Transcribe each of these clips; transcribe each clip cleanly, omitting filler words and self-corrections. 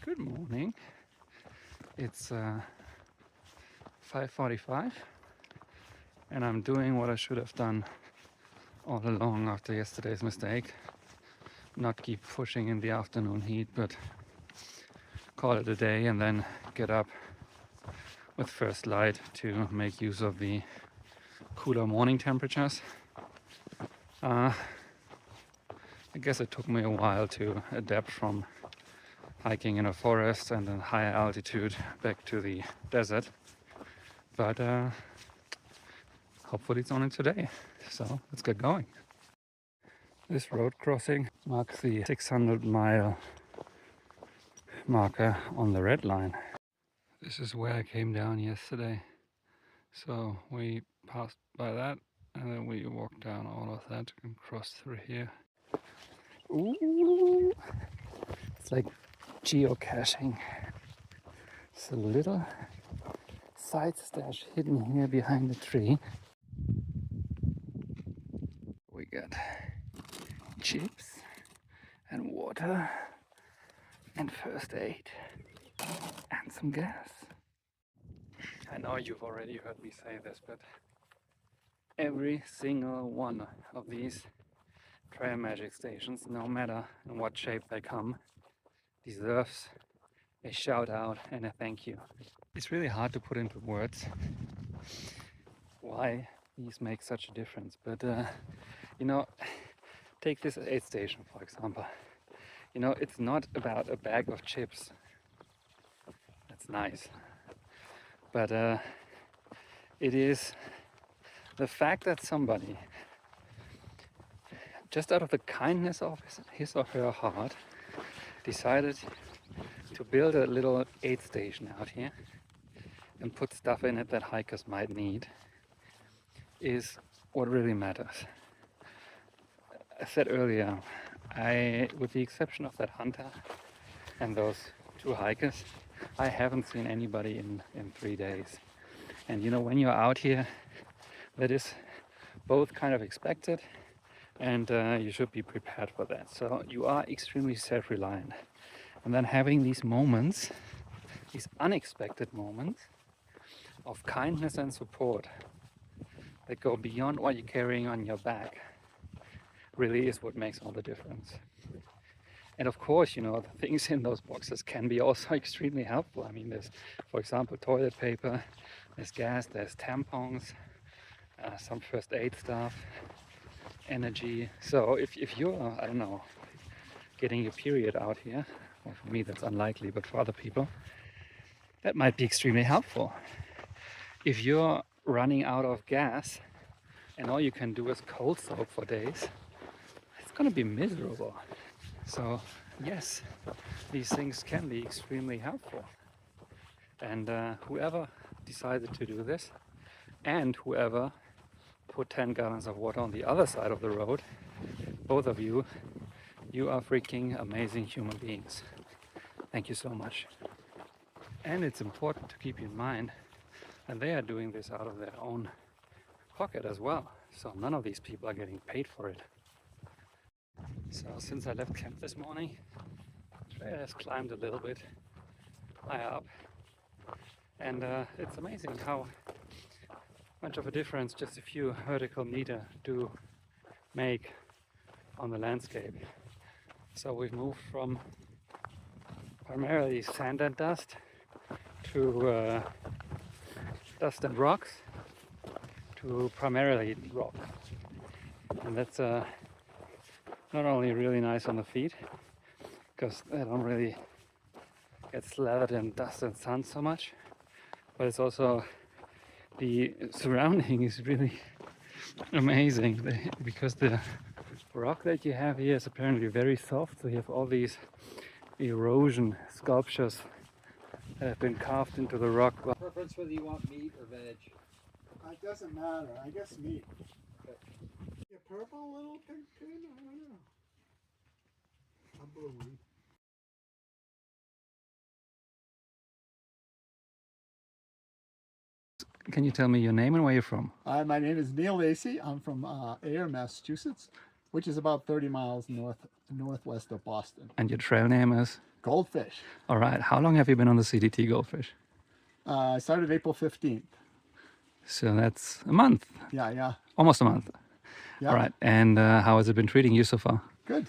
Good morning. It's 5:45 and I'm doing what I should have done all along after yesterday's mistake. Not keep pushing in the afternoon heat, but call it a day and then get up with first light to make use of the cooler morning temperatures. I guess it took me a while to adapt from hiking in a forest and a higher altitude back to the desert, but hopefully it's only today, so let's get going. This road crossing marks the 600-mile marker on the red line. This is where I came down yesterday, so we passed by that and then we walked down all of that and crossed through here. Ooh, it's like geocaching. It's a little side stash hidden here behind the tree. We got chips and water and first aid and some gas. I know you've already heard me say this, but every single one of these trail magic stations, no matter in what shape they come, deserves a shout out and a thank you. It's really hard to put into words why these make such a difference, but take this aid station for example. It's not about a bag of chips. That's nice, but it is the fact that somebody, just out of the kindness of his or her heart, decided to build a little aid station out here and put stuff in it that hikers might need, is what really matters. I said earlier, with the exception of that hunter and those two hikers, I haven't seen anybody in 3 days. And when you're out here, that is both kind of expected and you should be prepared for that. So you are extremely self-reliant. And then having these moments, these unexpected moments of kindness and support that go beyond what you're carrying on your back, really is what makes all the difference. And of course, the things in those boxes can be also extremely helpful. I mean, there's, for example, toilet paper, there's gas, there's tampons, some first aid stuff, energy. So if you're, I don't know, getting your period out here, well, for me that's unlikely, but for other people, that might be extremely helpful. If you're running out of gas and all you can do is cold soak for days, it's gonna be miserable. So yes, these things can be extremely helpful. And whoever decided to do this, and whoever put 10 gallons of water on the other side of the road, both of you are freaking amazing human beings. Thank you so much. And it's important to keep in mind that they are doing this out of their own pocket as well. So none of these people are getting paid for it. So since I left camp this morning, the trail has climbed a little bit higher up. And it's amazing how much of a difference just a few vertical meters do make on the landscape. So we've moved from primarily sand and dust to dust and rocks to primarily rock. And that's not only really nice on the feet, because they don't really get slathered in dust and sun so much, but it's also, the surrounding is really amazing because the rock that you have here is apparently very soft, so you have all these erosion sculptures that have been carved into the rock. Preference whether you want meat or veg? It doesn't matter. I guess meat. A purple little pig pin? I don't know. A blue one. Can you tell me your name and where you're from? Hi, my name is Neil Lacey. I'm from Ayer, Massachusetts, which is about 30 miles northwest of Boston. And your trail name is? Goldfish. All right. How long have you been on the CDT Goldfish? I started April 15th. So that's a month, Yeah. almost a month. Yeah. All right. And how has it been treating you so far? Good.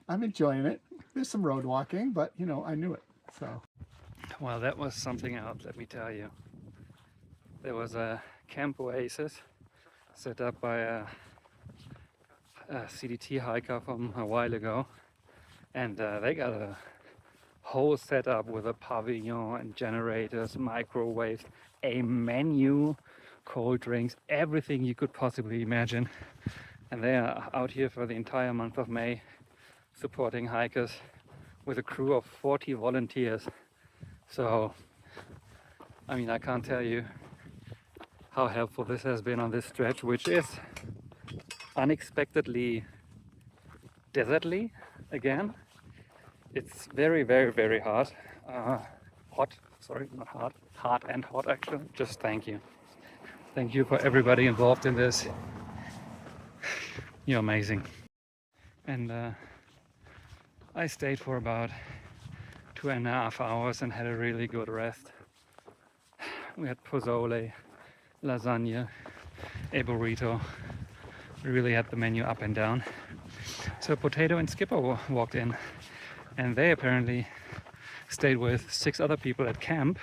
I'm enjoying it. There's some road walking, but you know, I knew it. So. Well, that was something else, let me tell you. There was a camp oasis set up by a CDT hiker from a while ago, and they got a whole setup with a pavilion and generators, microwaves, a menu, cold drinks, everything you could possibly imagine. And they are out here for the entire month of May, supporting hikers with a crew of 40 volunteers. So, I mean, I can't tell you how helpful this has been on this stretch, which is unexpectedly desertly again. It's very, very, very hot. Hot, sorry, not hard. Hot and hot, actually. Just thank you. Thank you for everybody involved in this. You're amazing. And I stayed for about 2.5 hours and had a really good rest. We had pozole, lasagna, a burrito. We really had the menu up and down. So Potato and Skipper walked in, and they apparently stayed with 6 other people at camp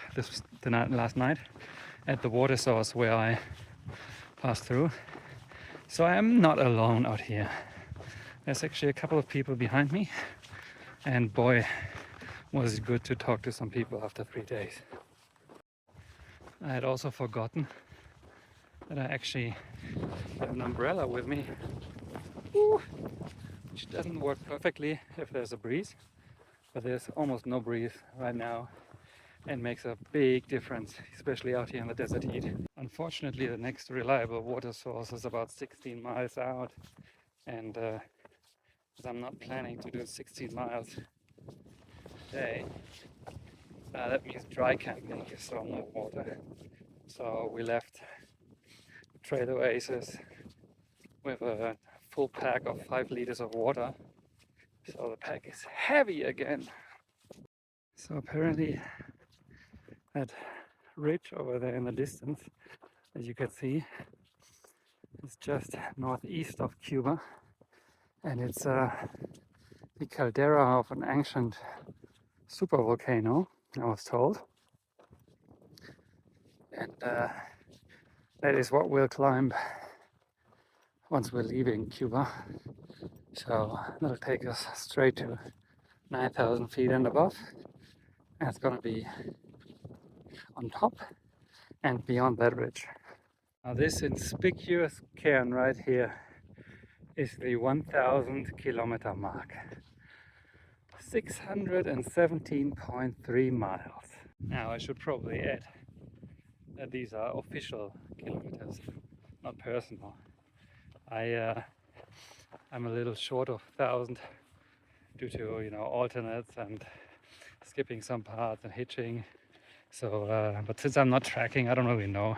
last night at the water source where I passed through. So I am not alone out here. There's actually a couple of people behind me, and boy, was it good to talk to some people after 3 days. I had also forgotten that I actually have an umbrella with me, which doesn't work perfectly if there's a breeze, but there's almost no breeze right now and makes a big difference, especially out here in the desert heat. Unfortunately, the next reliable water source is about 16 miles out, and as I'm not planning to do 16 miles a day, that means dry camping, so no water. So we left Trail Oasis with a full pack of 5 liters of water. So the pack is heavy again. So apparently that ridge over there in the distance, as you can see, is just northeast of Cuba, and it's the caldera of an ancient supervolcano, I was told. And that is what we'll climb once we're leaving Cuba. So that'll take us straight to 9,000 feet and above. And it's gonna be on top and beyond that ridge. Now this inconspicuous cairn right here is the 1,000 kilometer mark. 617.3 miles. Now I should probably add that these are official kilometers, not personal. I'm a little short of 1,000 due to, you know, alternates and skipping some parts and hitching. So, but since I'm not tracking, I don't really know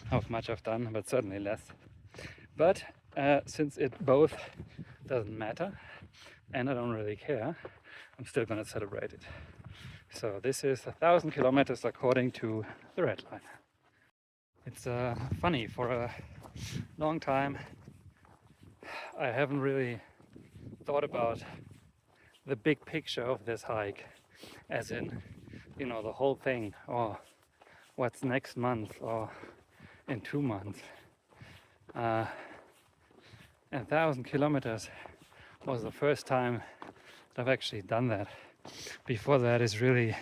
how much I've done, but certainly less. But since it both doesn't matter and I don't really care, I'm still gonna celebrate it. So this is 1,000 kilometers according to the red line. It's funny, for a long time I haven't really thought about the big picture of this hike, as in, you know, the whole thing, or what's next month or in 2 months. 1,000 kilometers was the first time that I've actually done that. Before that is really,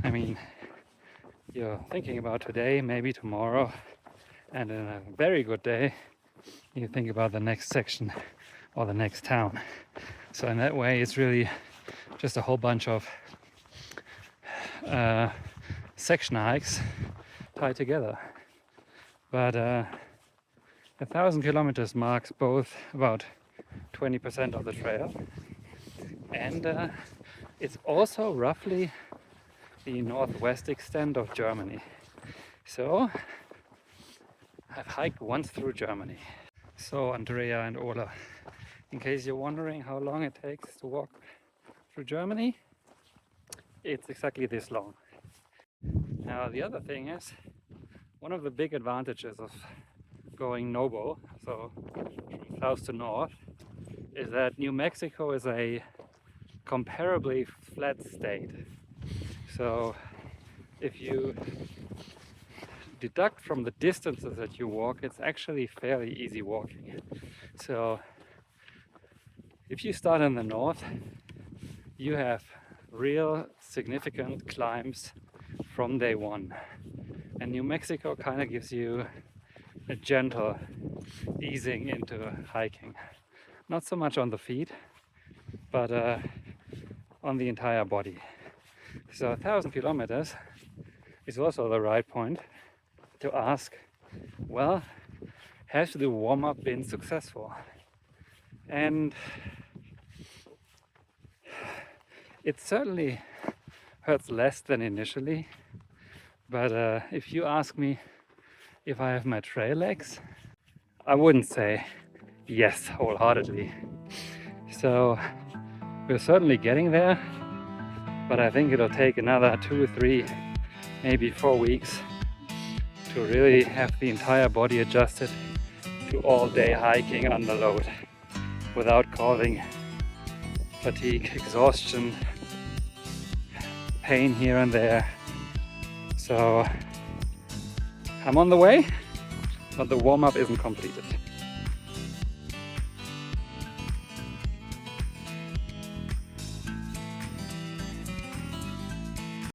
I mean, you're thinking about today, maybe tomorrow, and in a very good day you think about the next section or the next town. So in that way it's really just a whole bunch of section hikes tied together. But 1,000 kilometers marks both about 20% of the trail, and it's also roughly the northwest extent of Germany. So I've hiked once through Germany. So Andrea and Ola, in case you're wondering how long it takes to walk through Germany, it's exactly this long. Now the other thing is, one of the big advantages of going noble, so from south to north, is that New Mexico is a comparably flat state. So if you deduct from the distances that you walk, it's actually fairly easy walking. So if you start in the north, you have real significant climbs from day one. And New Mexico kind of gives you a gentle easing into hiking. Not so much on the feet, but on the entire body. So 1,000 kilometers is also the right point to ask, well, has the warm-up been successful? And it certainly hurts less than initially, but if you ask me if I have my trail legs, I wouldn't say yes wholeheartedly. So we're certainly getting there, but I think it'll take another 2, 3, maybe 4 weeks to really have the entire body adjusted to all-day hiking under load without causing fatigue, exhaustion, pain here and there. So I'm on the way, but the warm-up isn't completed.